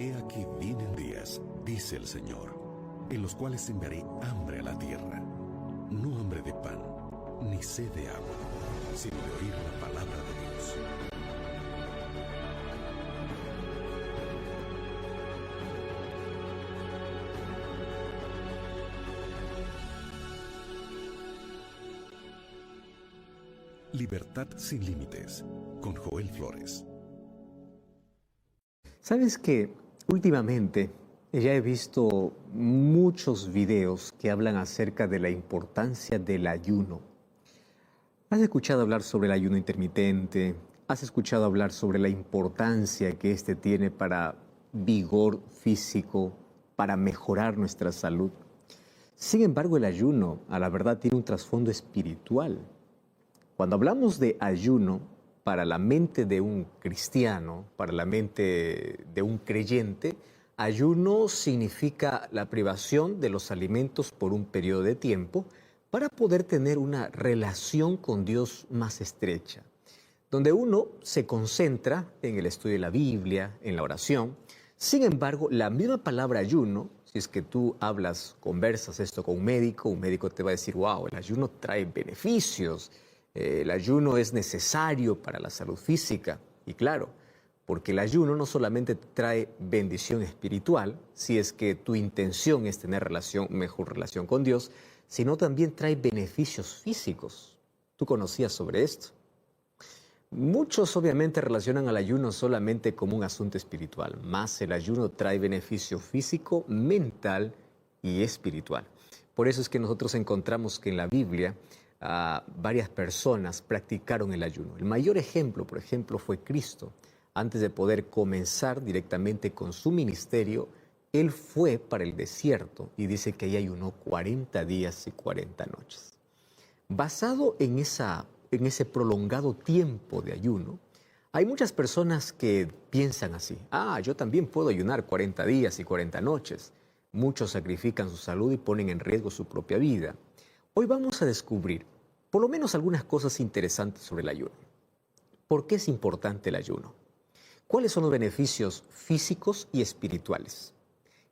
He aquí vienen días, dice el Señor, en los cuales enviaré hambre a la tierra, no hambre de pan, ni sed de agua, sino de oír la palabra de Dios. Libertad sin límites, con Joel Flores. ¿Sabes que últimamente ya he visto muchos videos que hablan acerca de la importancia del ayuno? ¿Has escuchado hablar sobre el ayuno intermitente? ¿Has escuchado hablar sobre la importancia que este tiene para vigor físico, para mejorar nuestra salud? Sin embargo, el ayuno, a la verdad, tiene un trasfondo espiritual. Cuando hablamos de ayuno, para la mente de un cristiano, para la mente de un creyente, ayuno significa la privación de los alimentos por un periodo de tiempo para poder tener una relación con Dios más estrecha, donde uno se concentra en el estudio de la Biblia, en la oración. Sin embargo, la misma palabra ayuno, si es que tú conversas esto con un médico te va a decir, wow, el ayuno trae beneficios. El ayuno es necesario para la salud física. Y claro, porque el ayuno no solamente trae bendición espiritual, si es que tu intención es tener mejor relación con Dios, sino también trae beneficios físicos. ¿Tú conocías sobre esto? Muchos obviamente relacionan al ayuno solamente como un asunto espiritual, más el ayuno trae beneficio físico, mental y espiritual. Por eso es que nosotros encontramos que en la Biblia varias personas practicaron el ayuno. El mayor ejemplo, por ejemplo, fue Cristo. Antes de poder comenzar directamente con su ministerio, Él fue para el desierto y dice que ahí ayunó 40 días y 40 noches. Basado en ese prolongado tiempo de ayuno, hay muchas personas que piensan así, yo también puedo ayunar 40 días y 40 noches. Muchos sacrifican su salud y ponen en riesgo su propia vida. Hoy vamos a descubrir por lo menos algunas cosas interesantes sobre el ayuno. ¿Por qué es importante el ayuno? ¿Cuáles son los beneficios físicos y espirituales?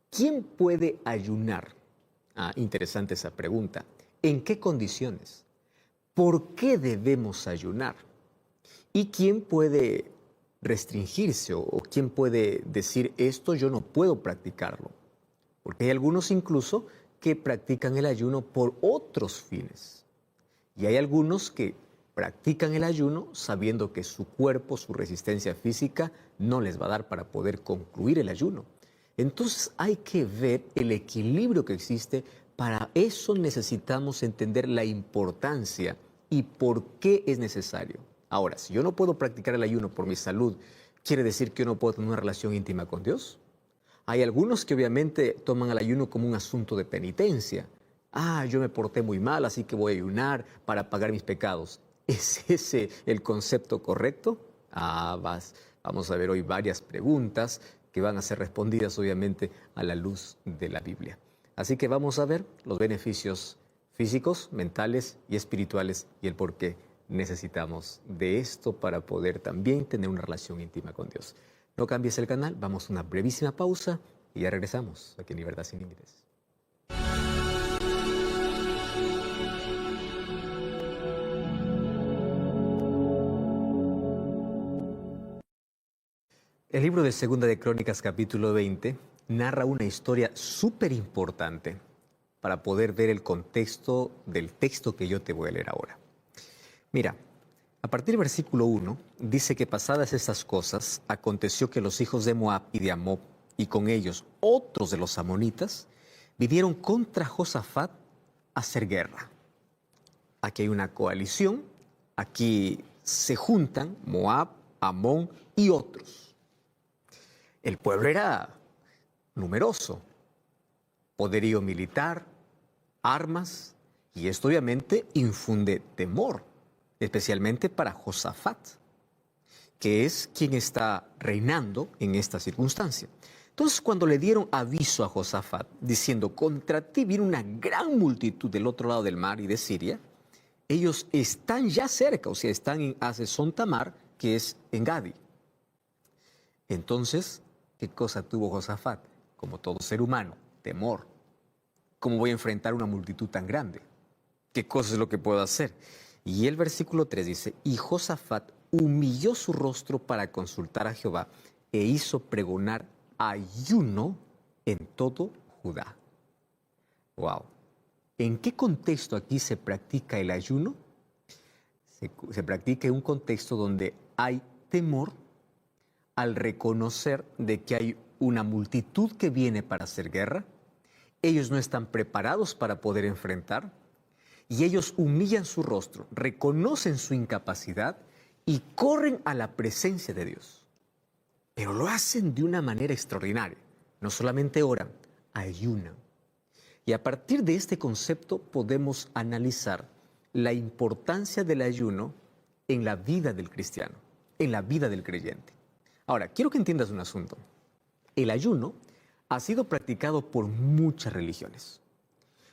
¿Quién puede ayunar? Interesante esa pregunta. ¿En qué condiciones? ¿Por qué debemos ayunar? ¿Y quién puede restringirse o quién puede decir esto yo no puedo practicarlo? Porque hay algunos incluso que practican el ayuno por otros fines. Y hay algunos que practican el ayuno sabiendo que su cuerpo, su resistencia física no les va a dar para poder concluir el ayuno. Entonces hay que ver el equilibrio que existe. Para eso necesitamos entender la importancia y por qué es necesario. Ahora, si yo no puedo practicar el ayuno por mi salud, ¿quiere decir que yo no puedo tener una relación íntima con Dios? Hay algunos que obviamente toman el ayuno como un asunto de penitencia. Yo me porté muy mal, así que voy a ayunar para pagar mis pecados. ¿Es ese el concepto correcto? Vamos a ver hoy varias preguntas que van a ser respondidas obviamente a la luz de la Biblia. Así que vamos a ver los beneficios físicos, mentales y espirituales y el por qué necesitamos de esto para poder también tener una relación íntima con Dios. No cambies el canal, vamos a una brevísima pausa y ya regresamos aquí en Libertad Sin Límites. El libro de Segunda de Crónicas, capítulo 20, narra una historia súper importante para poder ver el contexto del texto que yo te voy a leer ahora. Mira, a partir del versículo 1, dice que pasadas estas cosas, aconteció que los hijos de Moab y de Amón, y con ellos otros de los amonitas, vinieron contra Josafat a hacer guerra. Aquí hay una coalición, aquí se juntan Moab, Amón y otros. El pueblo era numeroso, poderío militar, armas, y esto obviamente infunde temor, especialmente para Josafat, que es quien está reinando en esta circunstancia. Entonces, cuando le dieron aviso a Josafat, diciendo, contra ti viene una gran multitud del otro lado del mar y de Siria, ellos están ya cerca, o sea, están en Hazezón Tamar, que es en Gadi. Entonces, ¿Qué cosa tuvo Josafat? Como todo ser humano, temor. ¿Cómo voy a enfrentar una multitud tan grande? ¿Qué cosa es lo que puedo hacer? Y el versículo 3 dice, y Josafat humilló su rostro para consultar a Jehová e hizo pregonar ayuno en todo Judá. Wow. ¿En qué contexto aquí se practica el ayuno? Se practica en un contexto donde hay temor al reconocer de que hay una multitud que viene para hacer guerra. Ellos no están preparados para poder enfrentar y ellos humillan su rostro, reconocen su incapacidad y corren a la presencia de Dios. Pero lo hacen de una manera extraordinaria. No solamente oran, ayunan. Y a partir de este concepto podemos analizar la importancia del ayuno en la vida del cristiano, en la vida del creyente. Ahora, quiero que entiendas un asunto. El ayuno ha sido practicado por muchas religiones.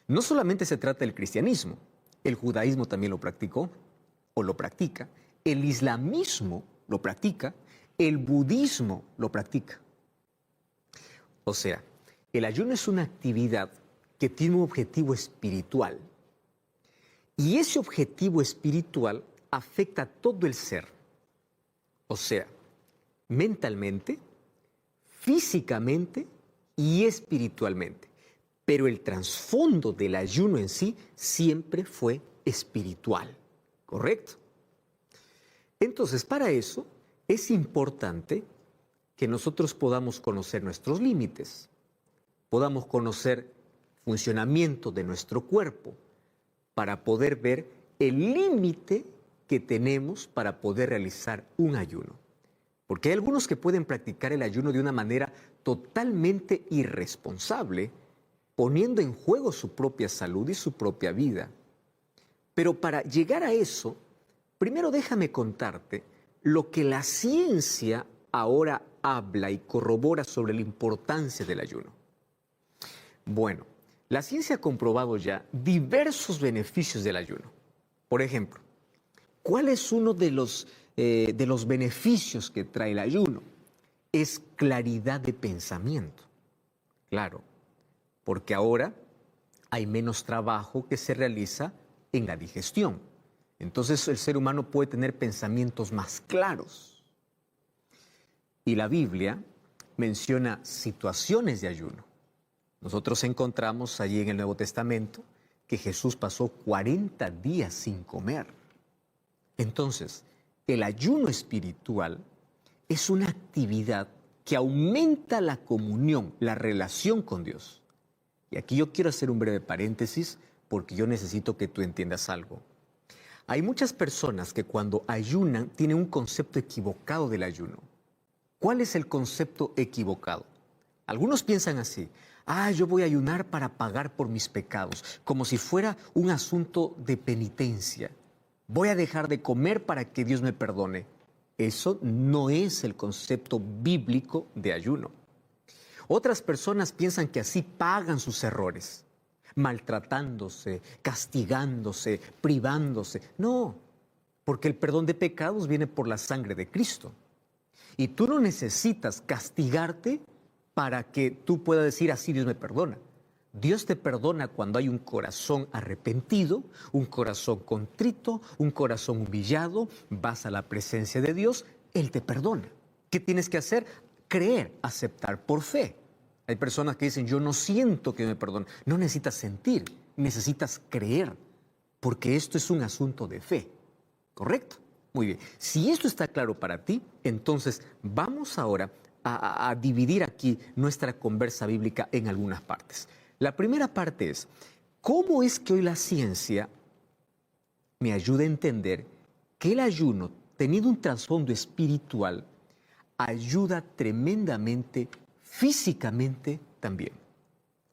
No solamente se trata del cristianismo, el judaísmo también lo practicó o lo practica, el islamismo lo practica, el budismo lo practica. O sea, el ayuno es una actividad que tiene un objetivo espiritual. Y ese objetivo espiritual afecta a todo el ser. O sea, mentalmente, físicamente y espiritualmente. Pero el trasfondo del ayuno en sí siempre fue espiritual, ¿correcto? Entonces, para eso es importante que nosotros podamos conocer nuestros límites, podamos conocer funcionamiento de nuestro cuerpo, para poder ver el límite que tenemos para poder realizar un ayuno. Porque hay algunos que pueden practicar el ayuno de una manera totalmente irresponsable, poniendo en juego su propia salud y su propia vida. Pero para llegar a eso, primero déjame contarte lo que la ciencia ahora habla y corrobora sobre la importancia del ayuno. Bueno, la ciencia ha comprobado ya diversos beneficios del ayuno. Por ejemplo, ¿cuál es uno de los beneficios que trae el ayuno? Es claridad de pensamiento. Claro, porque ahora hay menos trabajo que se realiza en la digestión. Entonces el ser humano puede tener pensamientos más claros. Y la Biblia menciona situaciones de ayuno. Nosotros encontramos allí en el Nuevo Testamento que Jesús pasó 40 días sin comer. Entonces, el ayuno espiritual es una actividad que aumenta la comunión, la relación con Dios. Y aquí yo quiero hacer un breve paréntesis porque yo necesito que tú entiendas algo. Hay muchas personas que cuando ayunan tienen un concepto equivocado del ayuno. ¿Cuál es el concepto equivocado? Algunos piensan así: yo voy a ayunar para pagar por mis pecados, como si fuera un asunto de penitencia. Voy a dejar de comer para que Dios me perdone. Eso no es el concepto bíblico de ayuno. Otras personas piensan que así pagan sus errores, maltratándose, castigándose, privándose. No, porque el perdón de pecados viene por la sangre de Cristo. Y tú no necesitas castigarte para que tú puedas decir así Dios me perdona. Dios te perdona cuando hay un corazón arrepentido, un corazón contrito, un corazón humillado, vas a la presencia de Dios, Él te perdona. ¿Qué tienes que hacer? Creer, aceptar por fe. Hay personas que dicen, yo no siento que me perdone. No necesitas sentir, necesitas creer, porque esto es un asunto de fe, ¿correcto? Muy bien, si esto está claro para ti, entonces vamos ahora a dividir aquí nuestra conversa bíblica en algunas partes. La primera parte es, ¿cómo es que hoy la ciencia me ayuda a entender que el ayuno, teniendo un trasfondo espiritual, ayuda tremendamente físicamente también?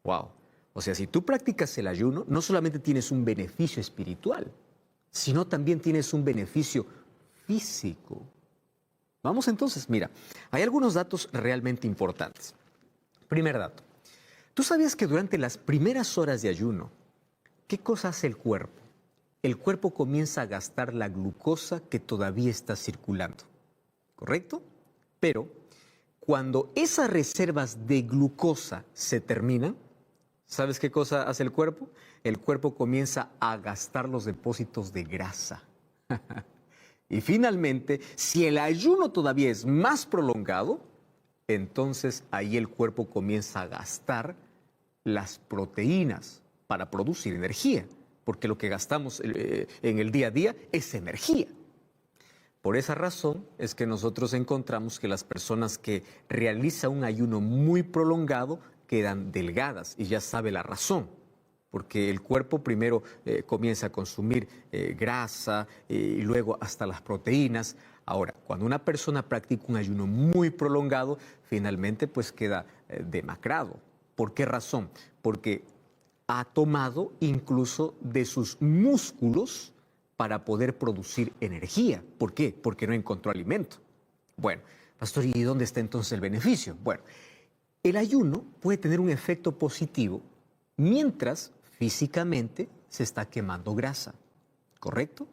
¡Wow! O sea, si tú practicas el ayuno, no solamente tienes un beneficio espiritual, sino también tienes un beneficio físico. Vamos entonces, mira, hay algunos datos realmente importantes. Primer dato. ¿Tú sabías que durante las primeras horas de ayuno, qué cosa hace el cuerpo? El cuerpo comienza a gastar la glucosa que todavía está circulando, ¿correcto? Pero Cuando esas reservas de glucosa se terminan, ¿sabes qué cosa hace el cuerpo? El cuerpo comienza a gastar los depósitos de grasa. Y finalmente, si el ayuno todavía es más prolongado, entonces ahí el cuerpo comienza a gastar las proteínas para producir energía, porque lo que gastamos en el día a día es energía. Por esa razón es que nosotros encontramos que las personas que realizan un ayuno muy prolongado quedan delgadas, y ya sabe la razón, porque el cuerpo primero comienza a consumir grasa y luego hasta las proteínas. Ahora, cuando una persona practica un ayuno muy prolongado, finalmente pues queda demacrado. ¿Por qué razón? Porque ha tomado incluso de sus músculos para poder producir energía. ¿Por qué? Porque no encontró alimento. Bueno, pastor, ¿y dónde está entonces el beneficio? Bueno, el ayuno puede tener un efecto positivo mientras físicamente se está quemando grasa, ¿correcto?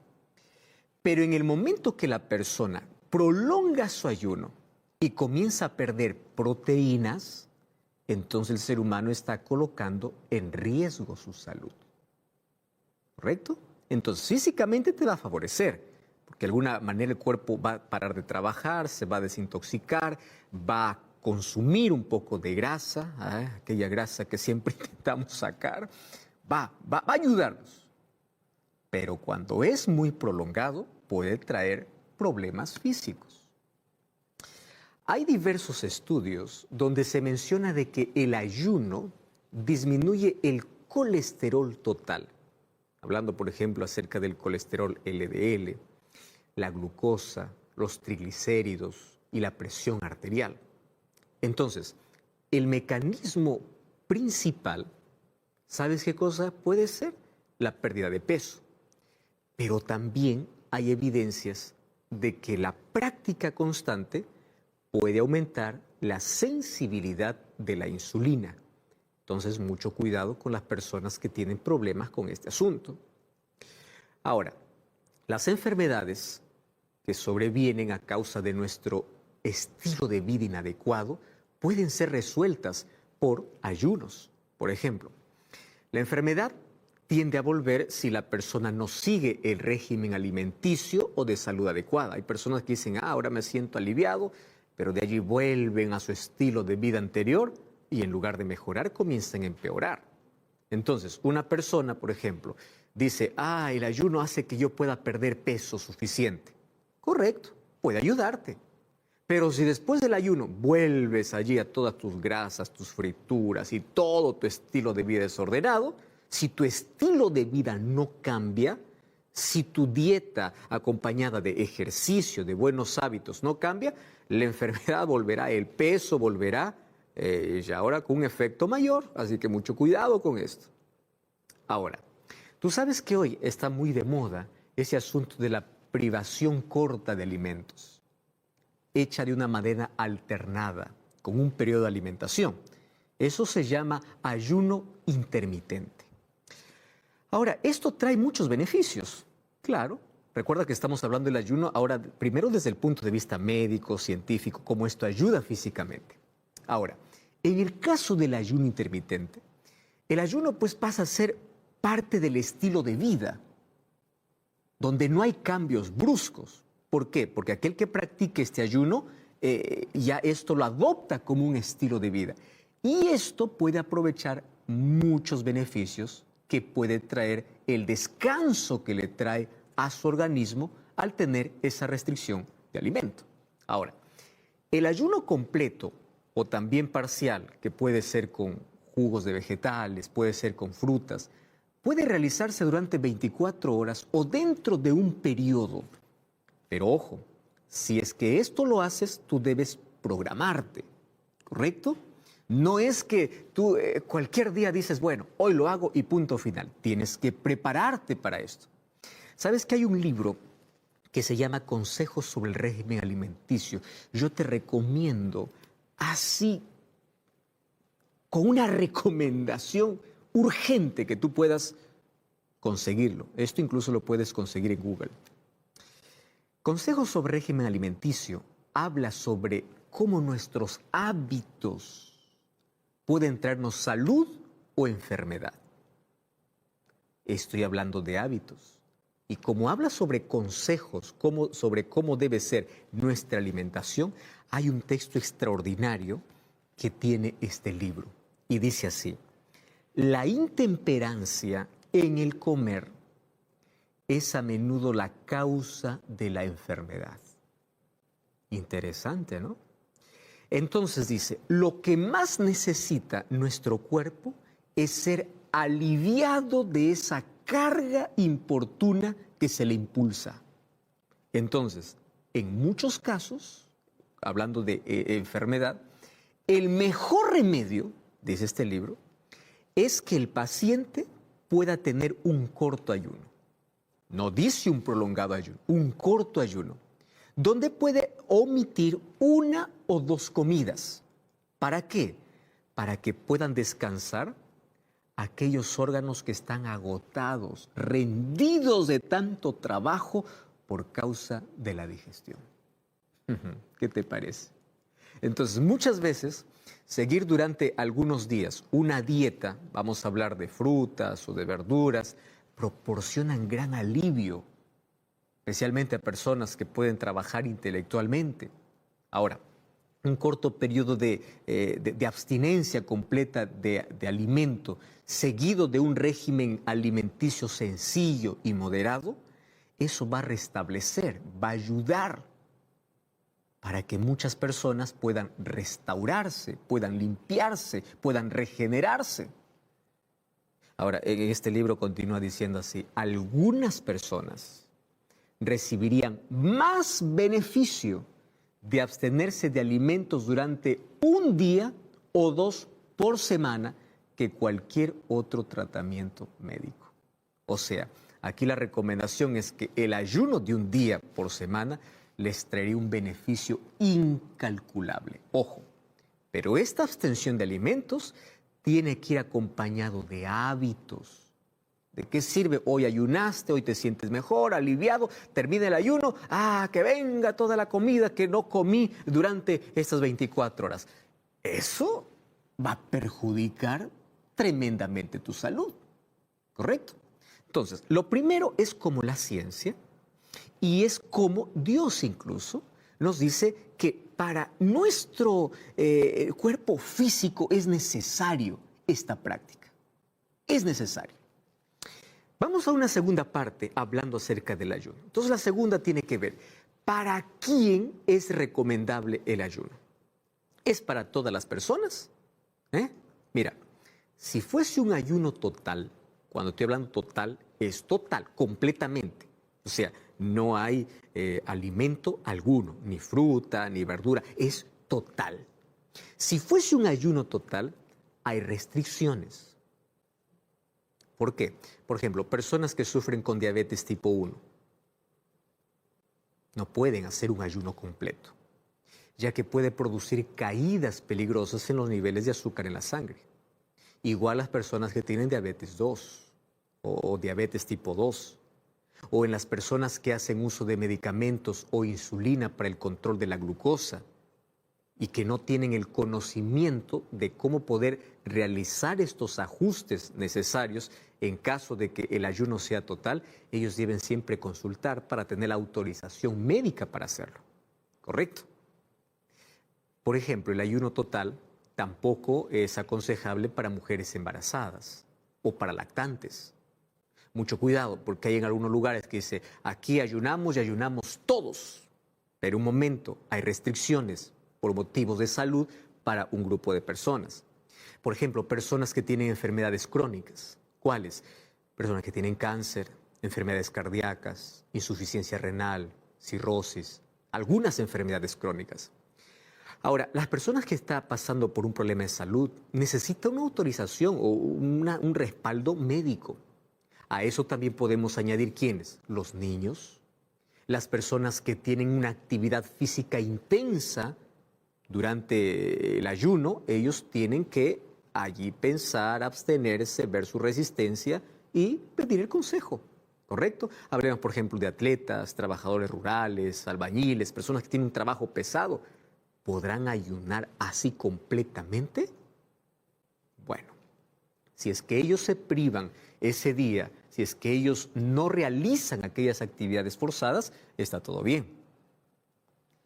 Pero en el momento que la persona prolonga su ayuno y comienza a perder proteínas, entonces el ser humano está colocando en riesgo su salud, ¿correcto? Entonces físicamente te va a favorecer, porque de alguna manera el cuerpo va a parar de trabajar, se va a desintoxicar, va a consumir un poco de grasa, aquella grasa que siempre intentamos sacar, va a ayudarnos. Pero cuando es muy prolongado, puede traer problemas físicos. Hay diversos estudios donde se menciona de que el ayuno disminuye el colesterol total. Hablando, por ejemplo, acerca del colesterol LDL, la glucosa, los triglicéridos y la presión arterial. Entonces, el mecanismo principal, ¿sabes qué cosa puede ser? La pérdida de peso. Pero también hay evidencias de que la práctica constante puede aumentar la sensibilidad de la insulina. Entonces, mucho cuidado con las personas que tienen problemas con este asunto. Ahora, las enfermedades que sobrevienen a causa de nuestro estilo de vida inadecuado pueden ser resueltas por ayunos. Por ejemplo, la enfermedad tiende a volver si la persona no sigue el régimen alimenticio o de salud adecuada. Hay personas que dicen, ahora me siento aliviado, pero de allí vuelven a su estilo de vida anterior y en lugar de mejorar comienzan a empeorar. Entonces, una persona, por ejemplo, dice, el ayuno hace que yo pueda perder peso suficiente. Correcto, puede ayudarte. Pero si después del ayuno vuelves allí a todas tus grasas, tus frituras y todo tu estilo de vida desordenado, si tu estilo de vida no cambia, si tu dieta acompañada de ejercicio, de buenos hábitos no cambia, la enfermedad volverá, el peso volverá, y ahora con un efecto mayor, así que mucho cuidado con esto. Ahora, tú sabes que hoy está muy de moda ese asunto de la privación corta de alimentos, hecha de una manera alternada, con un periodo de alimentación. Eso se llama ayuno intermitente. Ahora, esto trae muchos beneficios, claro. Recuerda que estamos hablando del ayuno ahora, primero desde el punto de vista médico, científico, cómo esto ayuda físicamente. Ahora, en el caso del ayuno intermitente, el ayuno pues pasa a ser parte del estilo de vida, donde no hay cambios bruscos. ¿Por qué? Porque aquel que practique este ayuno ya esto lo adopta como un estilo de vida. Y esto puede aprovechar muchos beneficios que puede traer el descanso que le trae a su organismo al tener esa restricción de alimento. Ahora, el ayuno completo o también parcial, que puede ser con jugos de vegetales, puede ser con frutas, puede realizarse durante 24 horas o dentro de un periodo. Pero ojo, si es que esto lo haces, tú debes programarte, ¿correcto? No es que tú cualquier día dices, bueno, hoy lo hago y punto final. Tienes que prepararte para esto. ¿Sabes que hay un libro que se llama Consejos sobre el régimen alimenticio? Yo te recomiendo así, con una recomendación urgente que tú puedas conseguirlo. Esto incluso lo puedes conseguir en Google. Consejos sobre régimen alimenticio habla sobre cómo nuestros hábitos pueden traernos salud o enfermedad. Estoy hablando de hábitos. Y como habla sobre consejos, sobre cómo debe ser nuestra alimentación, hay un texto extraordinario que tiene este libro. Y dice así: la intemperancia en el comer es a menudo la causa de la enfermedad. Interesante, ¿no? Entonces dice, lo que más necesita nuestro cuerpo es ser aliviado de esa carga importuna que se le impulsa. Entonces, en muchos casos, hablando de enfermedad, el mejor remedio, dice este libro, es que el paciente pueda tener un corto ayuno. No dice un prolongado ayuno, un corto ayuno, donde puede omitir 1 o 2 comidas. ¿Para qué? Para que puedan descansar aquellos órganos que están agotados, rendidos de tanto trabajo por causa de la digestión. ¿Qué te parece? Entonces, muchas veces, seguir durante algunos días una dieta, vamos a hablar de frutas o de verduras, proporcionan gran alivio, especialmente a personas que pueden trabajar intelectualmente. Ahora, un corto periodo de abstinencia completa de alimento, seguido de un régimen alimenticio sencillo y moderado, eso va a restablecer, va a ayudar para que muchas personas puedan restaurarse, puedan limpiarse, puedan regenerarse. Ahora, en este libro continúa diciendo así: algunas personas recibirían más beneficio de abstenerse de alimentos durante 1 día o 2 por semana que cualquier otro tratamiento médico. O sea, aquí la recomendación es que el ayuno de 1 día por semana les traería un beneficio incalculable. Ojo, pero esta abstención de alimentos tiene que ir acompañado de hábitos. ¿De qué sirve? Hoy ayunaste, hoy te sientes mejor, aliviado, termina el ayuno, que venga toda la comida que no comí durante estas 24 horas. Eso va a perjudicar tremendamente tu salud, ¿correcto? Entonces, lo primero es como la ciencia y es como Dios incluso nos dice que para nuestro cuerpo físico es necesario esta práctica. Es necesario. Vamos a una segunda parte hablando acerca del ayuno. Entonces la segunda tiene que ver, ¿para quién es recomendable el ayuno? ¿Es para todas las personas? Mira, si fuese un ayuno total, cuando estoy hablando total, es total, completamente. O sea, no hay alimento alguno, ni fruta, ni verdura, es total. Si fuese un ayuno total, hay restricciones. ¿Por qué? Por ejemplo, personas que sufren con diabetes tipo 1 no pueden hacer un ayuno completo, ya que puede producir caídas peligrosas en los niveles de azúcar en la sangre. Igual las personas que tienen diabetes 2 o diabetes tipo 2, o en las personas que hacen uso de medicamentos o insulina para el control de la glucosa y que no tienen el conocimiento de cómo poder realizar estos ajustes necesarios en caso de que el ayuno sea total, ellos deben siempre consultar para tener la autorización médica para hacerlo. ¿Correcto? Por ejemplo, el ayuno total tampoco es aconsejable para mujeres embarazadas o para lactantes. Mucho cuidado, porque hay en algunos lugares que dice, aquí ayunamos y ayunamos todos, pero un momento, hay restricciones por motivos de salud para un grupo de personas. Por ejemplo, personas que tienen enfermedades crónicas. ¿Cuáles? Personas que tienen cáncer, enfermedades cardíacas, insuficiencia renal, cirrosis, algunas enfermedades crónicas. Ahora, las personas que están pasando por un problema de salud necesitan una autorización o un respaldo médico. A eso también podemos añadir ¿quiénes? Los niños, las personas que tienen una actividad física intensa durante el ayuno, ellos tienen que allí pensar, abstenerse, ver su resistencia y pedir el consejo, ¿correcto? Hablemos, por ejemplo, de atletas, trabajadores rurales, albañiles, personas que tienen un trabajo pesado. ¿podrán ayunar así completamente? Bueno, si es que ellos se privan ese día, si es que ellos no realizan aquellas actividades forzadas, está todo bien.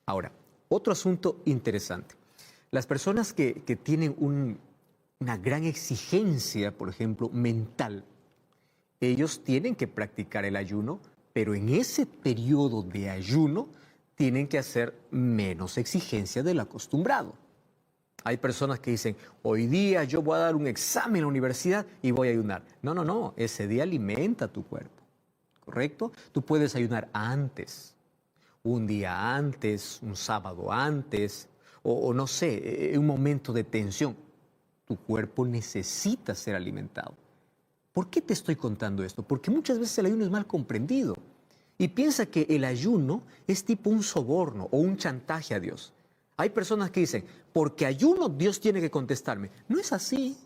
Ahora, otro asunto interesante. Las personas que tienen una gran exigencia, por ejemplo, mental, ellos tienen que practicar el ayuno, pero en ese periodo de ayuno tienen que hacer menos exigencia de lo acostumbrado. Hay personas que dicen, hoy día yo voy a dar un examen en la universidad y voy a ayunar. No, no, no, ese día alimenta tu cuerpo, ¿correcto? Tú puedes ayunar antes, un día antes, un sábado antes, o no sé, un momento de tensión. Tu cuerpo necesita ser alimentado. ¿Por qué te estoy contando esto? Porque muchas veces el ayuno es mal comprendido y piensa que el ayuno es tipo un soborno o un chantaje a Dios. Hay personas que dicen, porque ayuno Dios tiene que contestarme. No es así.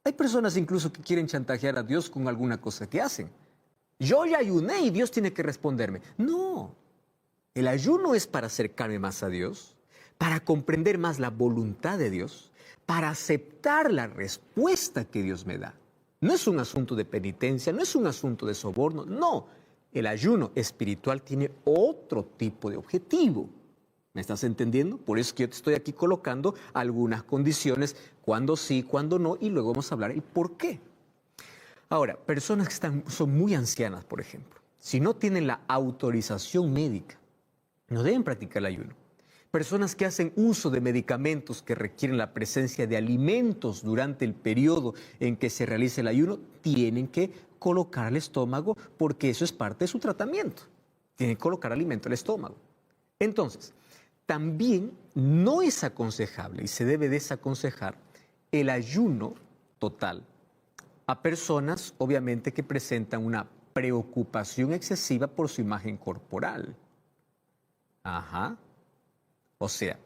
Hay personas incluso que quieren chantajear a Dios con alguna cosa que hacen. Yo ya ayuné y Dios tiene que responderme. No, el ayuno es para acercarme más a Dios, para comprender más la voluntad de Dios, para aceptar la respuesta que Dios me da. No es un asunto de penitencia, no es un asunto de soborno, no. El ayuno espiritual tiene otro tipo de objetivo. ¿Me estás entendiendo? Por eso es que yo te estoy aquí colocando algunas condiciones, cuándo sí, cuándo no, y luego vamos a hablar el por qué. Ahora, personas que son muy ancianas, por ejemplo, si no tienen la autorización médica, no deben practicar el ayuno. Personas que hacen uso de medicamentos que requieren la presencia de alimentos durante el periodo en que se realiza el ayuno, tienen que colocar al estómago porque eso es parte de su tratamiento. Tienen que colocar alimento al estómago. Entonces, también no es aconsejable y se debe desaconsejar el ayuno total a personas, obviamente, que presentan una preocupación excesiva por su imagen corporal. Ajá. O sea,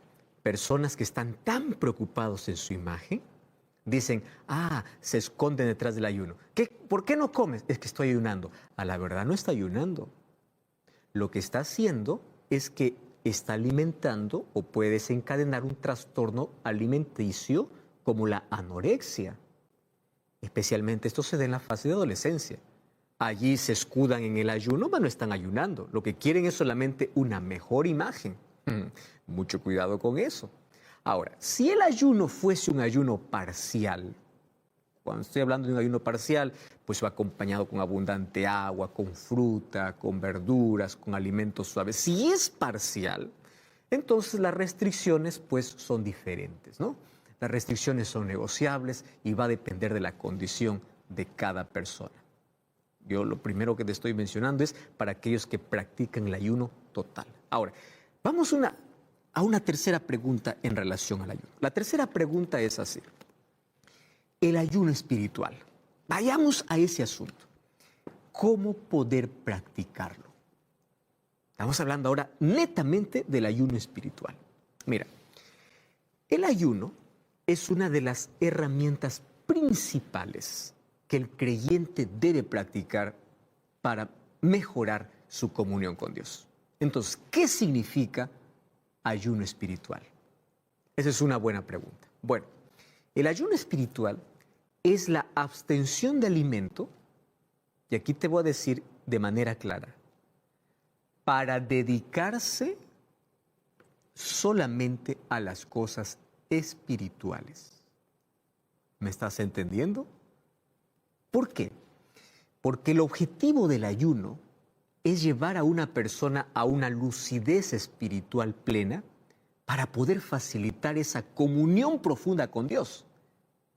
personas que están tan preocupados en su imagen, dicen, se esconden detrás del ayuno. ¿Por qué no comes? Es que estoy ayunando. A la verdad no está ayunando. Lo que está haciendo es que está alimentando o puede desencadenar un trastorno alimenticio como la anorexia. Especialmente esto se da en la fase de adolescencia. Allí se escudan en el ayuno, pero no están ayunando. Lo que quieren es solamente una mejor imagen. Mucho cuidado con eso. Ahora, si el ayuno fuese un ayuno parcial, cuando estoy hablando de un ayuno parcial, pues va acompañado con abundante agua, con fruta, con verduras, con alimentos suaves. Si es parcial, entonces las restricciones pues son diferentes, ¿no? Las restricciones son negociables y va a depender de la condición de cada persona. Yo lo primero que te estoy mencionando es para aquellos que practican el ayuno total. Ahora, vamos a una tercera pregunta en relación al ayuno. La tercera pregunta es así. El ayuno espiritual. Vayamos a ese asunto. ¿Cómo poder practicarlo? Estamos hablando ahora netamente del ayuno espiritual. Mira, el ayuno es una de las herramientas principales que el creyente debe practicar para mejorar su comunión con Dios. Entonces, ¿qué significa ayuno espiritual? Esa es una buena pregunta. Bueno, el ayuno espiritual es la abstención de alimento, y aquí te voy a decir de manera clara, para dedicarse solamente a las cosas espirituales. ¿Me estás entendiendo? ¿Por qué? Porque el objetivo del ayuno es llevar a una persona a una lucidez espiritual plena para poder facilitar esa comunión profunda con Dios.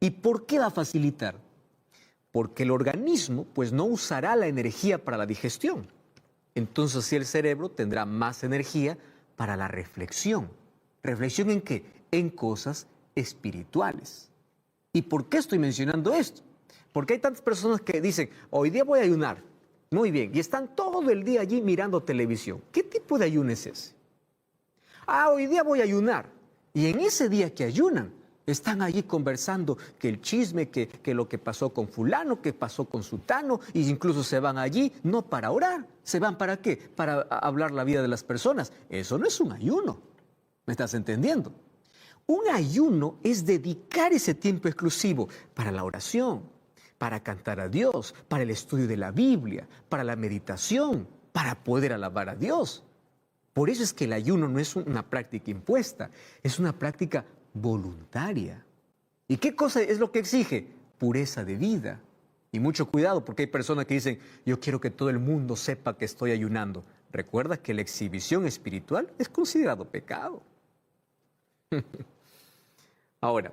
¿Y por qué va a facilitar? Porque el organismo pues no usará la energía para la digestión. Entonces así el cerebro tendrá más energía para la reflexión. ¿Reflexión en qué? En cosas espirituales. ¿Y por qué estoy mencionando esto? Porque hay tantas personas que dicen, hoy día voy a ayunar. Muy bien, y están todo el día allí mirando televisión. ¿Qué tipo de ayuno es ese? Hoy día voy a ayunar. Y en ese día que ayunan, están allí conversando que el chisme, que lo que pasó con fulano, que pasó con sutano, e incluso se van allí, no para orar, se van ¿para qué? Para hablar la vida de las personas. Eso no es un ayuno. ¿Me estás entendiendo? Un ayuno es dedicar ese tiempo exclusivo para la oración, para cantar a Dios, para el estudio de la Biblia, para la meditación, para poder alabar a Dios. Por eso es que el ayuno no es una práctica impuesta, es una práctica voluntaria. ¿Y qué cosa es lo que exige? Pureza de vida. Y mucho cuidado, porque hay personas que dicen, yo quiero que todo el mundo sepa que estoy ayunando. Recuerda que la exhibición espiritual es considerado pecado. Ahora,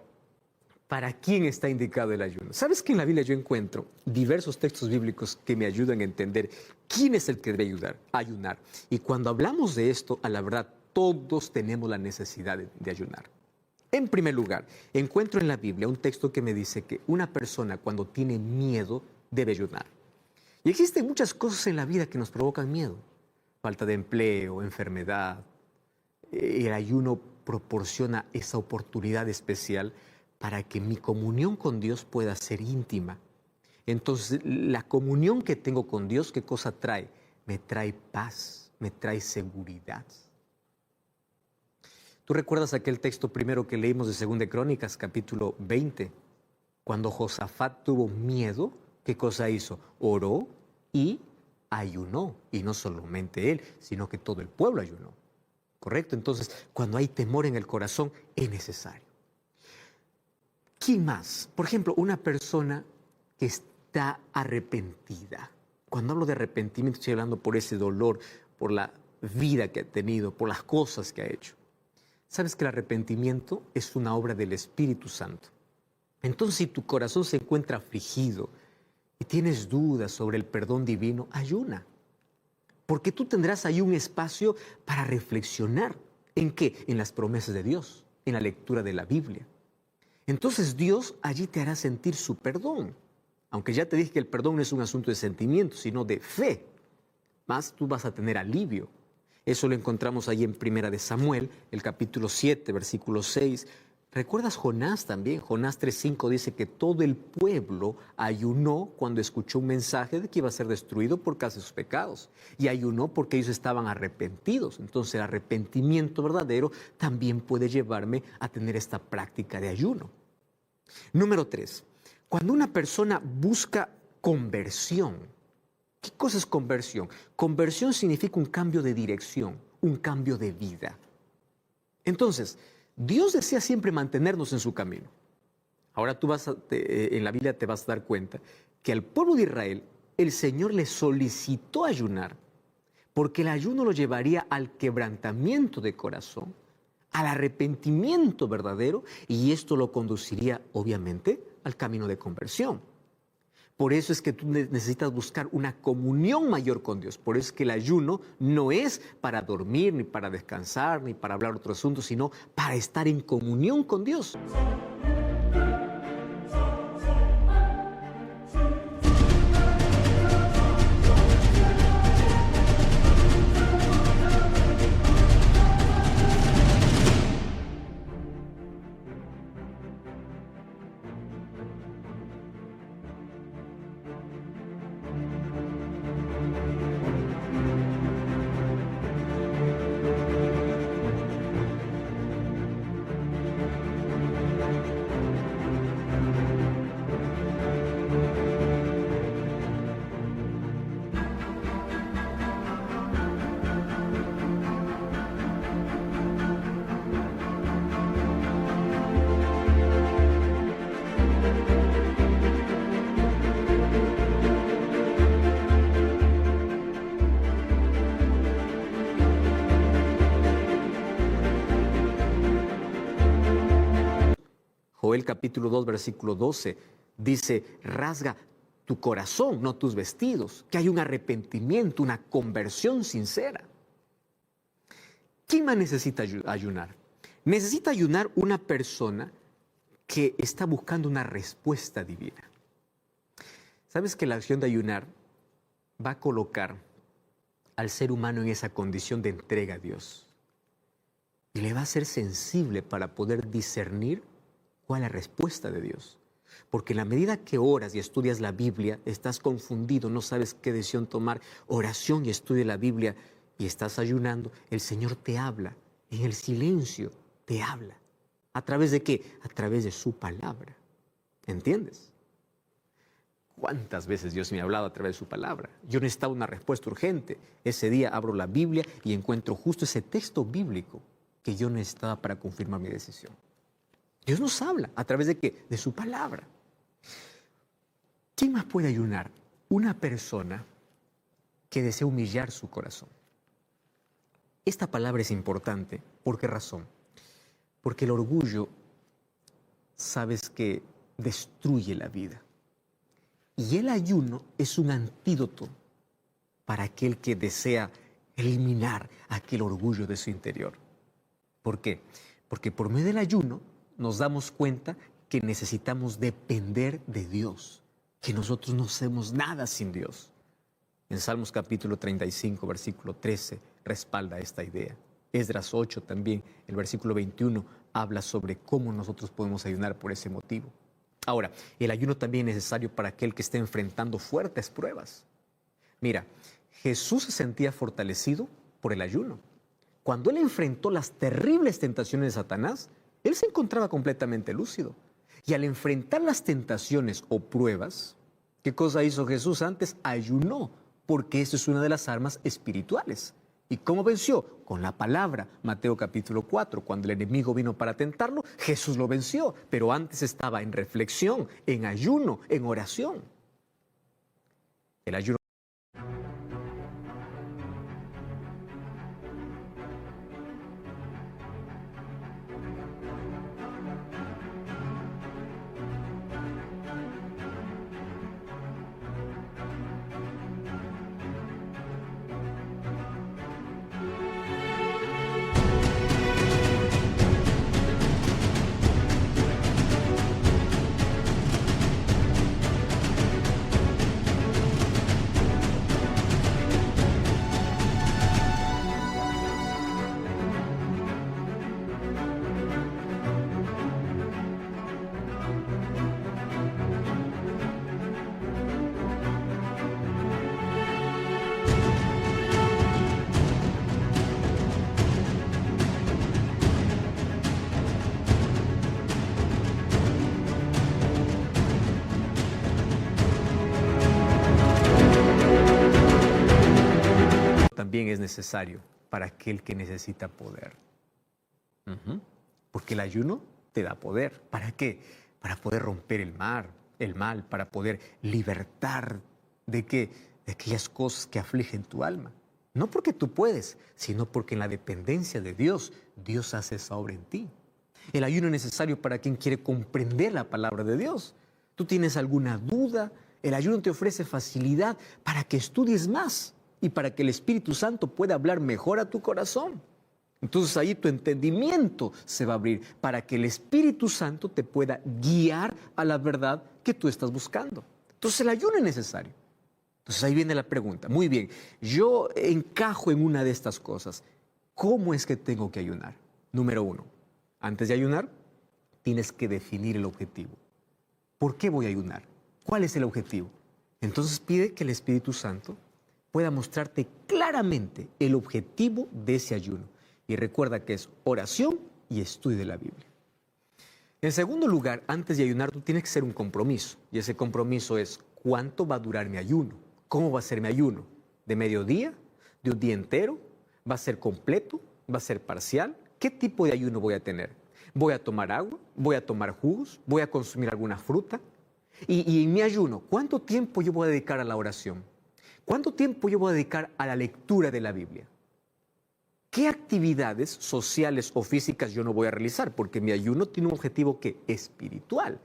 ¿para quién está indicado el ayuno? ¿Sabes que en la Biblia yo encuentro diversos textos bíblicos que me ayudan a entender quién es el que debe ayunar? Y cuando hablamos de esto, a la verdad, todos tenemos la necesidad de ayunar. En primer lugar, encuentro en la Biblia un texto que me dice que una persona cuando tiene miedo debe ayunar. Y existen muchas cosas en la vida que nos provocan miedo. Falta de empleo, enfermedad. El ayuno proporciona esa oportunidad especial para que mi comunión con Dios pueda ser íntima. Entonces, la comunión que tengo con Dios, ¿qué cosa trae? Me trae paz, me trae seguridad. ¿Tú recuerdas aquel texto primero que leímos de 2 de Crónicas, capítulo 20? Cuando Josafat tuvo miedo, ¿qué cosa hizo? Oró y ayunó. Y no solamente él, sino que todo el pueblo ayunó. ¿Correcto? Entonces, cuando hay temor en el corazón, es necesario. ¿Quién más? Por ejemplo, una persona que está arrepentida. Cuando hablo de arrepentimiento, estoy hablando por ese dolor, por la vida que ha tenido, por las cosas que ha hecho. ¿Sabes que el arrepentimiento es una obra del Espíritu Santo? Entonces, si tu corazón se encuentra afligido y tienes dudas sobre el perdón divino, ayuna. Porque tú tendrás ahí un espacio para reflexionar. ¿En qué? En las promesas de Dios, en la lectura de la Biblia. Entonces Dios allí te hará sentir su perdón. Aunque ya te dije que el perdón no es un asunto de sentimiento, sino de fe. Más tú vas a tener alivio. Eso lo encontramos ahí en 1 de Samuel, el capítulo 7, versículo 6. ¿Recuerdas Jonás también? Jonás 3:5 dice que todo el pueblo ayunó cuando escuchó un mensaje de que iba a ser destruido por causa de sus pecados. Y ayunó porque ellos estaban arrepentidos. Entonces el arrepentimiento verdadero también puede llevarme a tener esta práctica de ayuno. Número 3. Cuando una persona busca conversión. ¿Qué cosa es conversión? Conversión significa un cambio de dirección, un cambio de vida. Entonces, Dios desea siempre mantenernos en su camino. Ahora tú en la Biblia te vas a dar cuenta que al pueblo de Israel el Señor le solicitó ayunar porque el ayuno lo llevaría al quebrantamiento de corazón, al arrepentimiento verdadero y esto lo conduciría obviamente al camino de conversión. Por eso es que tú necesitas buscar una comunión mayor con Dios. Por eso es que el ayuno no es para dormir, ni para descansar, ni para hablar otro asunto, sino para estar en comunión con Dios. Joel capítulo 2, versículo 12, dice, rasga tu corazón, no tus vestidos, que hay un arrepentimiento, una conversión sincera. ¿Quién más necesita ayunar? Necesita ayunar una persona que está buscando una respuesta divina. ¿Sabes que la acción de ayunar va a colocar al ser humano en esa condición de entrega a Dios? Y le va a ser sensible para poder discernir cuál es la respuesta de Dios. Porque en la medida que oras y estudias la Biblia, estás confundido, no sabes qué decisión tomar. Oración y estudia la Biblia y estás ayunando, el Señor te habla. en el silencio, te habla. ¿A través de qué? A través de su palabra. ¿Entiendes? ¿Cuántas veces Dios me ha hablado a través de su palabra? Yo necesitaba una respuesta urgente. Ese día abro la Biblia y encuentro justo ese texto bíblico que yo necesitaba para confirmar mi decisión. Dios nos habla. ¿A través de qué? De su palabra. ¿Quién más puede ayunar? Una persona que desea humillar su corazón. Esta palabra es importante. ¿Por qué razón? Porque el orgullo, sabes que destruye la vida. Y el ayuno es un antídoto para aquel que desea eliminar aquel orgullo de su interior. ¿Por qué? Porque por medio del ayuno nos damos cuenta que necesitamos depender de Dios, que nosotros no hacemos nada sin Dios. En Salmos capítulo 35, versículo 13, respalda esta idea. Esdras 8 también, el versículo 21, habla sobre cómo nosotros podemos ayunar por ese motivo. Ahora, el ayuno también es necesario para aquel que esté enfrentando fuertes pruebas. Mira, Jesús se sentía fortalecido por el ayuno. Cuando él enfrentó las terribles tentaciones de Satanás, él se encontraba completamente lúcido. Y al enfrentar las tentaciones o pruebas, ¿qué cosa hizo Jesús antes? Ayunó, porque eso es una de las armas espirituales. ¿Y cómo venció? Con la palabra. Mateo capítulo 4, cuando el enemigo vino para tentarlo, Jesús lo venció, pero antes estaba en reflexión, en ayuno, en oración. El ayuno también es necesario para aquel que necesita poder. Porque el ayuno te da poder. ¿Para qué? Para poder romper el mal, para poder libertar de qué, de aquellas cosas que afligen tu alma. No porque tú puedes, sino porque en la dependencia de Dios, Dios hace esa obra en ti. El ayuno es necesario para quien quiere comprender la palabra de Dios. ¿Tú tienes alguna duda? El ayuno te ofrece facilidad para que estudies más y para que el Espíritu Santo pueda hablar mejor a tu corazón. Entonces ahí tu entendimiento se va a abrir para que el Espíritu Santo te pueda guiar a la verdad que tú estás buscando. Entonces el ayuno es necesario. Entonces ahí viene la pregunta. Muy bien, yo encajo en una de estas cosas. ¿Cómo es que tengo que ayunar? Número 1, antes de ayunar, tienes que definir el objetivo. ¿Por qué voy a ayunar? ¿Cuál es el objetivo? Entonces pide que el Espíritu Santo pueda mostrarte claramente el objetivo de ese ayuno. Y recuerda que es oración y estudio de la Biblia. En segundo lugar, antes de ayunar, tú tienes que hacer un compromiso. Y ese compromiso es, ¿cuánto va a durar mi ayuno? ¿Cómo va a ser mi ayuno? ¿De mediodía? ¿De un día entero? ¿Va a ser completo? ¿Va a ser parcial? ¿Qué tipo de ayuno voy a tener? ¿Voy a tomar agua? ¿Voy a tomar jugos? ¿Voy a consumir alguna fruta? Y en mi ayuno, ¿cuánto tiempo yo voy a dedicar a la oración? ¿Cuánto tiempo yo voy a dedicar a la lectura de la Biblia? ¿Qué actividades sociales o físicas yo no voy a realizar? Porque mi ayuno tiene un objetivo que es espiritual.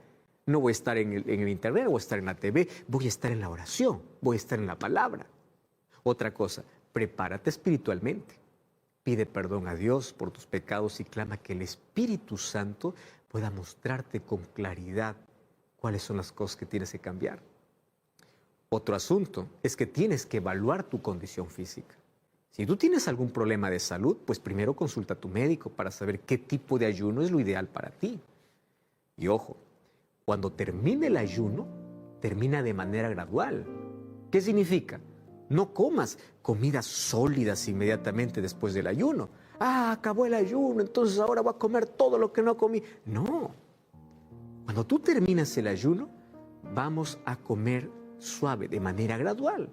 No voy a estar en el internet, voy a estar en la TV, voy a estar en la oración, voy a estar en la palabra. Otra cosa, prepárate espiritualmente. Pide perdón a Dios por tus pecados y clama que el Espíritu Santo pueda mostrarte con claridad cuáles son las cosas que tienes que cambiar. Otro asunto es que tienes que evaluar tu condición física. Si tú tienes algún problema de salud, pues primero consulta a tu médico para saber qué tipo de ayuno es lo ideal para ti. Y ojo, cuando termine el ayuno, termina de manera gradual. ¿Qué significa? No comas comidas sólidas inmediatamente después del ayuno. acabó el ayuno, entonces ahora voy a comer todo lo que no comí. No. Cuando tú terminas el ayuno, vamos a comer suave, de manera gradual.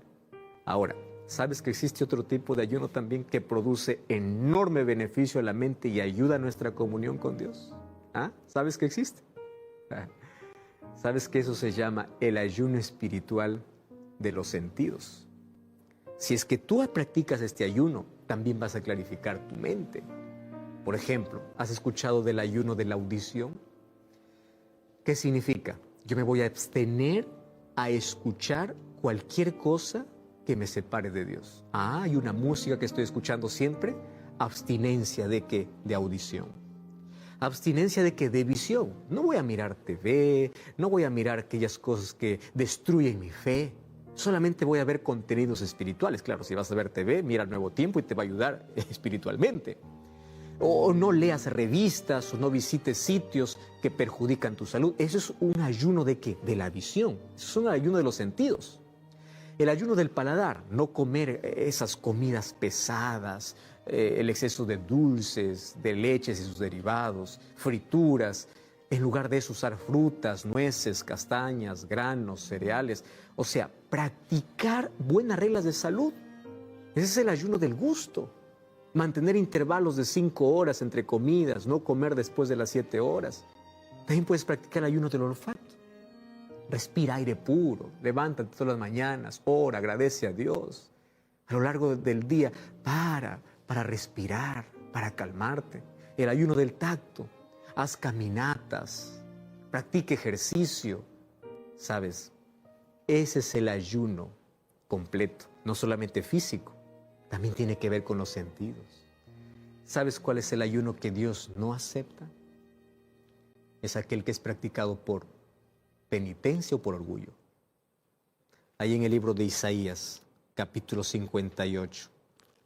Ahora, ¿sabes que existe otro tipo de ayuno también que produce enorme beneficio a la mente y ayuda a nuestra comunión con Dios? ¿Sabes que existe? ¿Sabes que eso se llama el ayuno espiritual de los sentidos? Si es que tú practicas este ayuno, también vas a clarificar tu mente. Por ejemplo, ¿has escuchado del ayuno de la audición? ¿Qué significa? Yo me voy a abstener a escuchar cualquier cosa que me separe de Dios. Hay una música que estoy escuchando siempre. Abstinencia ¿de qué? De audición. Abstinencia ¿de qué? De visión. No voy a mirar TV, no voy a mirar aquellas cosas que destruyen mi fe. Solamente voy a ver contenidos espirituales. Claro, si vas a ver TV, mira el Nuevo Tiempo y te va a ayudar espiritualmente. O no leas revistas o no visites sitios que perjudican tu salud. Eso es un ayuno ¿de qué? De la visión. Eso es un ayuno de los sentidos. El ayuno del paladar, no comer esas comidas pesadas, el exceso de dulces, de leches y sus derivados, frituras. En lugar de eso, usar frutas, nueces, castañas, granos, cereales. O sea, practicar buenas reglas de salud. Ese es el ayuno del gusto. Mantener intervalos de 5 horas entre comidas, no comer después de las 7 horas. También puedes practicar el ayuno del olfato. Respira aire puro, levántate todas las mañanas, ora, agradece a Dios. A lo largo del día, para respirar, para calmarte. El ayuno del tacto. Haz caminatas, practique ejercicio. ¿Sabes? Ese es el ayuno completo, no solamente físico, también tiene que ver con los sentidos. ¿Sabes cuál es el ayuno que Dios no acepta? Es aquel que es practicado por penitencia o por orgullo. Ahí en el libro de Isaías, capítulo 58,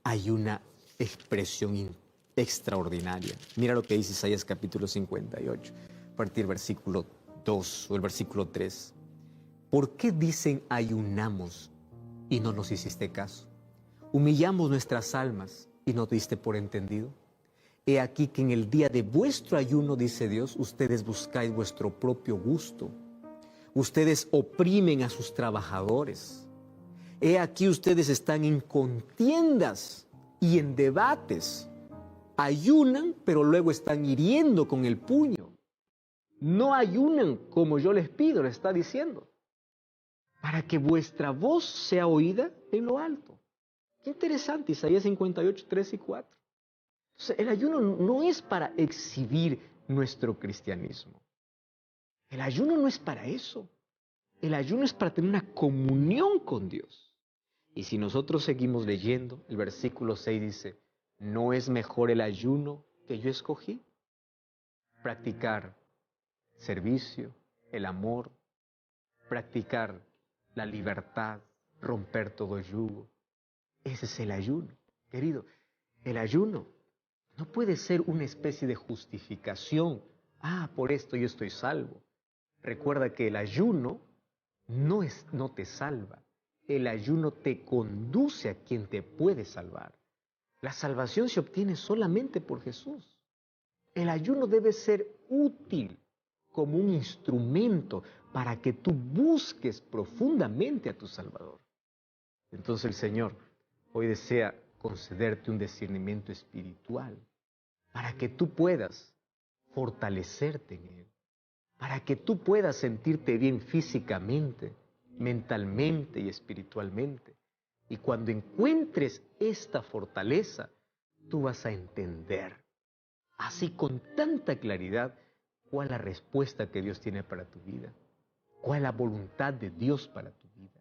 hay una expresión extraordinaria. Mira lo que dice Isaías capítulo 58, a partir del versículo 2 o el versículo 3. ¿Por qué dicen ayunamos y no nos hiciste caso? Humillamos nuestras almas y no te diste por entendido. He aquí que en el día de vuestro ayuno, dice Dios, ustedes buscáis vuestro propio gusto. Ustedes oprimen a sus trabajadores. He aquí ustedes están en contiendas y en debates. Ayunan, pero luego están hiriendo con el puño. No ayunan como yo les pido, le está diciendo, para que vuestra voz sea oída en lo alto. Qué interesante, Isaías 58, 3 y 4. Entonces, el ayuno no es para exhibir nuestro cristianismo. El ayuno no es para eso. El ayuno es para tener una comunión con Dios. Y si nosotros seguimos leyendo, el versículo 6 dice, ¿no es mejor el ayuno que yo escogí? Practicar servicio, el amor, practicar la libertad, romper todo yugo. Ese es el ayuno, querido. El ayuno no puede ser una especie de justificación. Por esto yo estoy salvo. Recuerda que el ayuno no te salva. El ayuno te conduce a quien te puede salvar. La salvación se obtiene solamente por Jesús. El ayuno debe ser útil como un instrumento para que tú busques profundamente a tu Salvador. Entonces el Señor hoy desea concederte un discernimiento espiritual para que tú puedas fortalecerte en Él, para que tú puedas sentirte bien físicamente, mentalmente y espiritualmente. Y cuando encuentres esta fortaleza, tú vas a entender, así con tanta claridad, cuál es la respuesta que Dios tiene para tu vida, cuál es la voluntad de Dios para tu vida.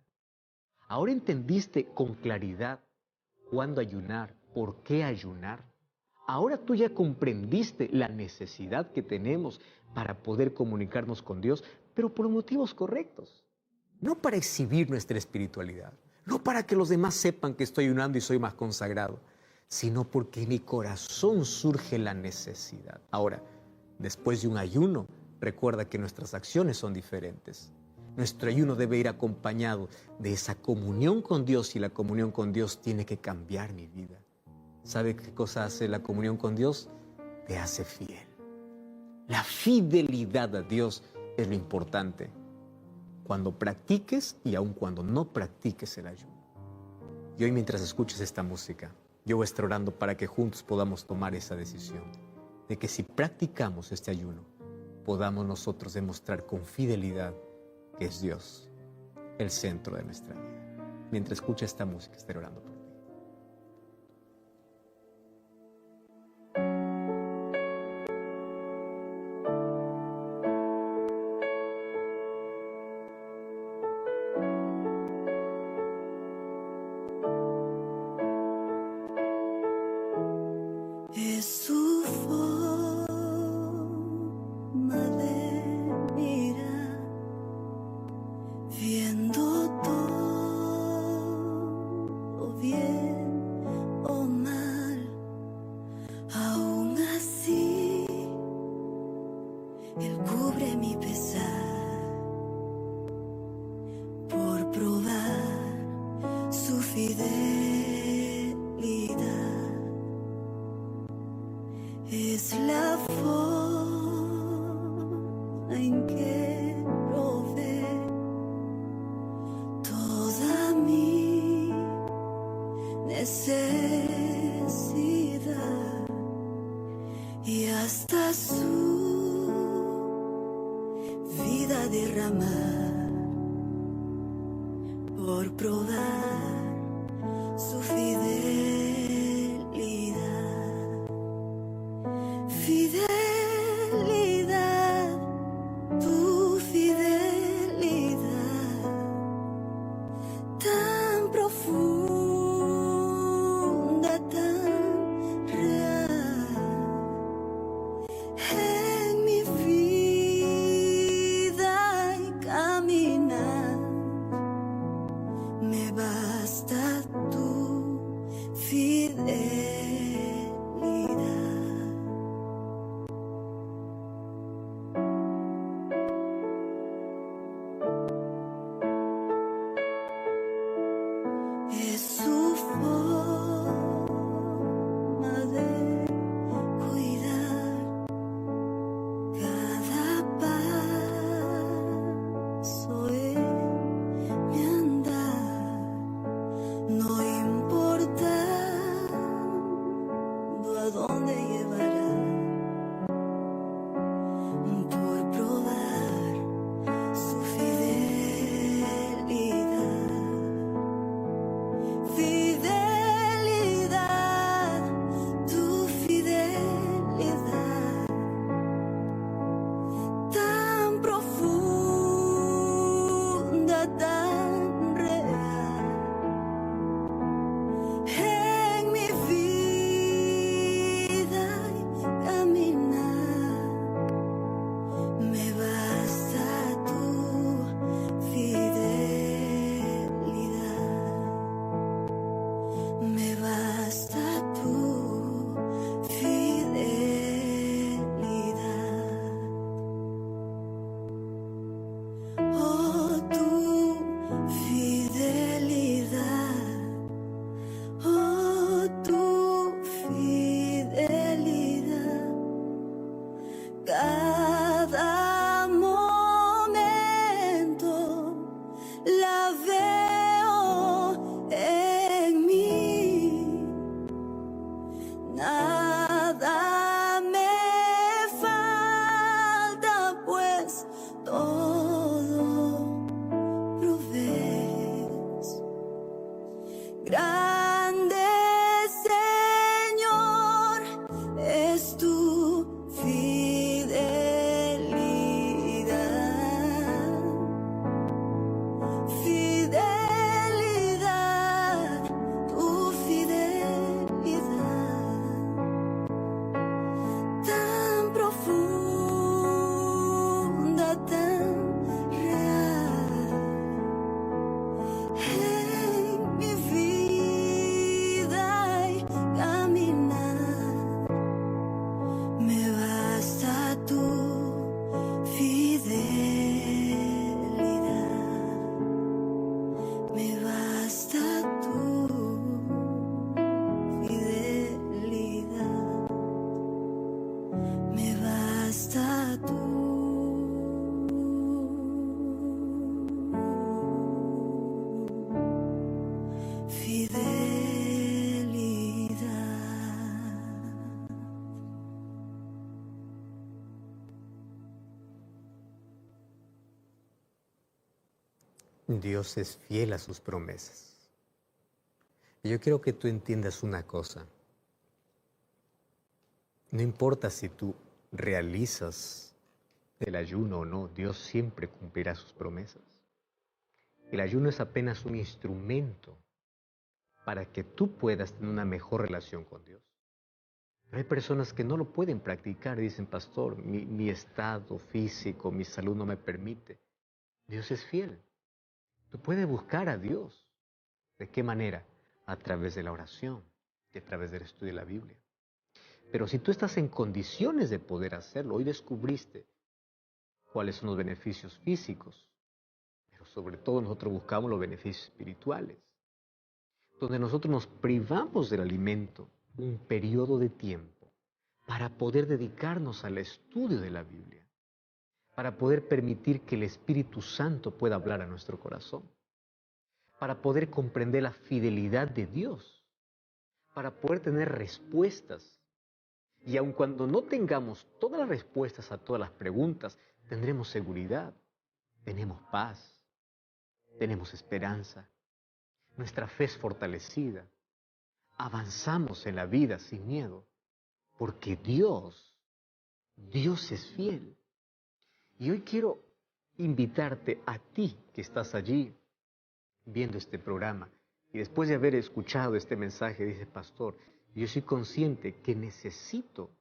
Ahora entendiste con claridad cuándo ayunar, por qué ayunar. Ahora tú ya comprendiste la necesidad que tenemos para poder comunicarnos con Dios, pero por motivos correctos. No para exhibir nuestra espiritualidad, no para que los demás sepan que estoy ayunando y soy más consagrado, sino porque en mi corazón surge la necesidad. Ahora, después de un ayuno, recuerda que nuestras acciones son diferentes. Nuestro ayuno debe ir acompañado de esa comunión con Dios y la comunión con Dios tiene que cambiar mi vida. ¿Sabe qué cosa hace la comunión con Dios? Te hace fiel. La fidelidad a Dios es lo importante. Cuando practiques y aun cuando no practiques el ayuno. Y hoy, mientras escuches esta música, yo voy a estar orando para que juntos podamos tomar esa decisión de que si practicamos este ayuno, podamos nosotros demostrar con fidelidad que es Dios el centro de nuestra vida. Mientras escucha esta música, estaré orando por ti. Es su forma de mirar, viendo todo bien o mal. Aún así, Él cubre mi pesar por probar su fidelidad. Es la forma en que provee toda mi necesidad y hasta su vida derramar por probar su fidelidad. Fidelidad, tu fidelidad, tan profunda, tan real, en mi vida y caminar, me basta tu fidelidad. Es su forma de cuidar cada paso en mi andar, no importando a dónde llevará, por probar su fidelidad. Fidelidad, tu fidelidad, tan profunda, tan real, en mi vida y caminar, fidelidad. Dios es fiel a sus promesas. Y yo quiero que tú entiendas una cosa. No importa si tú realizas el ayuno o no, Dios siempre cumplirá sus promesas. El ayuno es apenas un instrumento para que tú puedas tener una mejor relación con Dios. Pero hay personas que no lo pueden practicar y dicen, pastor, mi estado físico, mi salud no me permite. Dios es fiel. Tú puedes buscar a Dios. ¿De qué manera? A través de la oración y a través del estudio de la Biblia. Pero si tú estás en condiciones de poder hacerlo, hoy descubriste cuáles son los beneficios físicos, pero sobre todo nosotros buscamos los beneficios espirituales, donde nosotros nos privamos del alimento un periodo de tiempo para poder dedicarnos al estudio de la Biblia, para poder permitir que el Espíritu Santo pueda hablar a nuestro corazón, para poder comprender la fidelidad de Dios, para poder tener respuestas. Y aun cuando no tengamos todas las respuestas a todas las preguntas, tendremos seguridad, tenemos paz, tenemos esperanza, nuestra fe es fortalecida, avanzamos en la vida sin miedo, porque Dios es fiel. Y hoy quiero invitarte a ti que estás allí viendo este programa y después de haber escuchado este mensaje, dice, pastor, yo soy consciente que necesito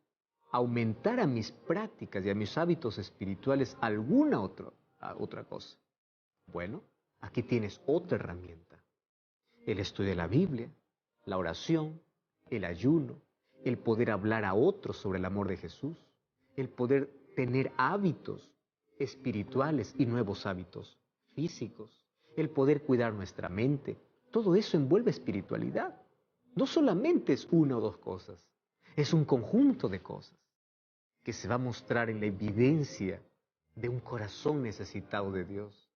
aumentar a mis prácticas y a mis hábitos espirituales alguna otra cosa. Bueno, aquí tienes otra herramienta. El estudio de la Biblia, la oración, el ayuno, el poder hablar a otros sobre el amor de Jesús, el poder tener hábitos espirituales y nuevos hábitos físicos, el poder cuidar nuestra mente. Todo eso envuelve espiritualidad. No solamente es una o dos cosas, es un conjunto de cosas que se va a mostrar en la evidencia de un corazón necesitado de Dios,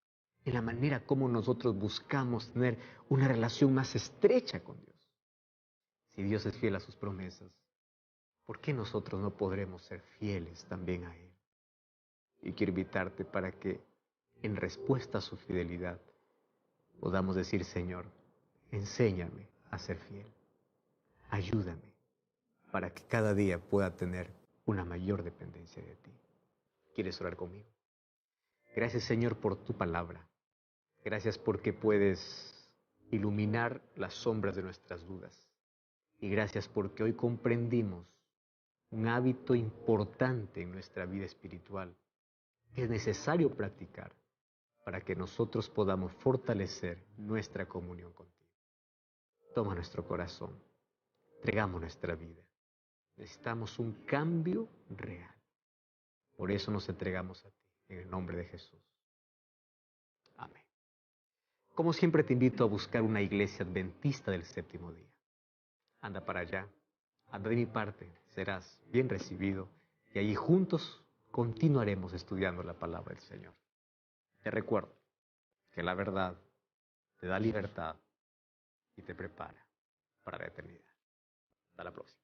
en la manera como nosotros buscamos tener una relación más estrecha con Dios. Si Dios es fiel a sus promesas, ¿por qué nosotros no podremos ser fieles también a Él? Y quiero invitarte para que, en respuesta a su fidelidad, podamos decir, Señor, enséñame a ser fiel. Ayúdame para que cada día pueda tener una mayor dependencia de ti. ¿Quieres orar conmigo? Gracias, Señor, por tu palabra. Gracias porque puedes iluminar las sombras de nuestras dudas. Y gracias porque hoy comprendimos un hábito importante en nuestra vida espiritual que es necesario practicar para que nosotros podamos fortalecer nuestra comunión contigo. Toma nuestro corazón, entregamos nuestra vida. Necesitamos un cambio real. Por eso nos entregamos a ti, en el nombre de Jesús. Amén. Como siempre te invito a buscar una iglesia adventista del séptimo día. Anda para allá, anda de mi parte, serás bien recibido y allí juntos continuaremos estudiando la palabra del Señor. Te recuerdo que la verdad te da libertad y te prepara para la eternidad. Hasta la próxima.